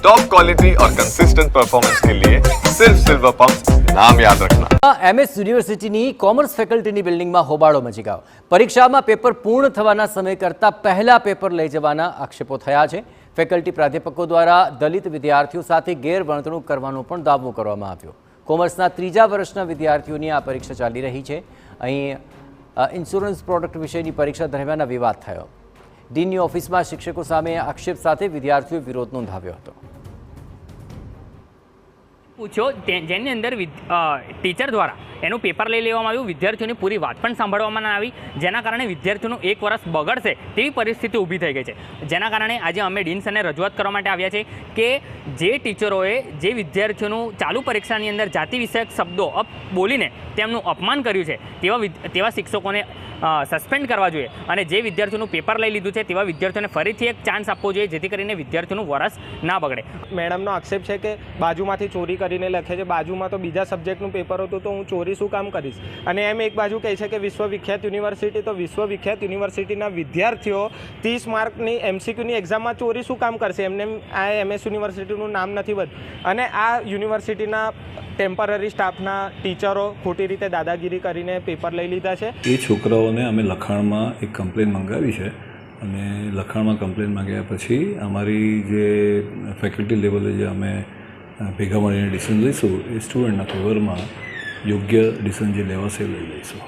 Top quality और consistent performance के लिए सिर्फ सिल्वर पंप नाम याद रखना। एमएस યુનિવર્સિટીની કોમર્સ ફેકલ્ટીની બિલ્ડિંગમાં હોબાળો મચી ગયો। પરીક્ષામાં પેપર પૂર્ણ થવાના સમય કરતાં પહેલા પેપર લઈ જવાના આક્ષેપો થયા છે। ફેકલ્ટી પ્રાધ્યાપકો દ્વારા દલિત વિદ્યાર્થીઓ સાથે ગેરવર્તણૂક કરવાનો પણ દાવો કરવામાં આવ્યો। કોમર્સના ત્રીજા વર્ષના વિદ્યાર્થીઓની આ પરીક્ષા ચાલી રહી છે। અહીં ઇન્સ્યોરન્સ પ્રોડક્ટ વિષયની પરીક્ષા દરમિયાન આ વિવાદ થયો। ડીનની ઓફિસમાં શિક્ષકો સામે આક્ષેપ સાથે વિદ્યાર્થીઓએ વિરોધ નોંધાવ્યો હતો। પૂછ્યો જેની અંદર ટીચર દ્વારા એનું પેપર લઈ લેવામાં આવ્યું, વિદ્યાર્થીઓની પૂરી વાત પણ સાંભળવામાં ના આવી, જેના કારણે વિદ્યાર્થીઓનું એક વર્ષ બગડશે તેવી પરિસ્થિતિ ઊભી થઈ ગઈ છે। જેના કારણે આજે અમે ડીન સરને રજૂઆત કરવા માટે આવ્યા છે કે જે ટીચરોએ જે વિદ્યાર્થીઓનું ચાલુ પરીક્ષાની અંદર જાતિ વિષયક શબ્દો બોલીને તેમનું અપમાન કર્યું છે તેવા શિક્ષકોને સસ્પેન્ડ કરવા જોઈએ અને જે વિદ્યાર્થીઓનું પેપર લઈ લીધું છે તેવા વિદ્યાર્થીઓને ફરીથી એક ચાન્સ આપવો જોઈએ, જેથી કરીને વિદ્યાર્થીઓનું વર્ષ ના બગડે। મેડમનો આક્ષેપ છે કે બાજુમાંથી ચોરી કરીને લખે છે, બાજુમાં તો બીજા સબ્જેક્ટનું પેપર હતું તો હું ચોરી શું કામ કરીશ। અને એમ એક બાજુ કહે છે કે વિશ્વવિખ્યાત યુનિવર્સિટી, તો વિશ્વવિખ્યાત યુનિવર્સિટીના વિદ્યાર્થીઓ 30 માર્કની MCQની એક્ઝામમાં ચોરી શું કામ કરશે? એમને આ MS યુનિવર્સિટીનું નામ નથી વધ્યું અને આ યુનિવર્સિટીના ટેમ્પરરી સ્ટાફના ટીચરો ખોટી રીતે દાદાગીરી કરીને પેપર લઈ લીધા છે। એ છોકરાઓને અમે લખાણમાં એક કમ્પ્લેન મંગાવી છે અને લખાણમાં કમ્પ્લેન માંગ્યા પછી અમારી જે ફેકલ્ટી લેવલે જે અમે ભેગા મળીને ડિસિઝન લઈશું એ સ્ટુડન્ટના ફેવરમાં યોગ્ય ડિસિઝન જે લેવાશે એ લઈ લઈશું।